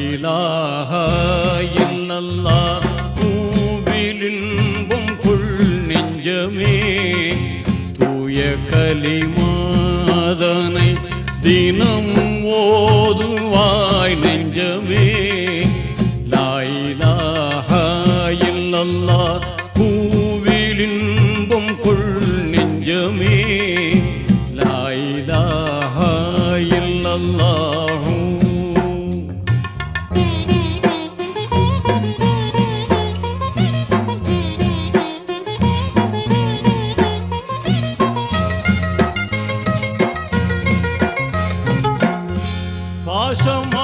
இலாஹ இல்லல்லாஹ் பூவிலின்பம் கொள் நெஞ்சமே தூய கலிமாதனை தினம் ஓதுவாய் நெஞ்சமே லா இலாஹ இல்லல்லாஹ் பூவிலின்பம் கொள் நெஞ்சமே லா இலாஹ இல்லல்லாஹ். பாசமா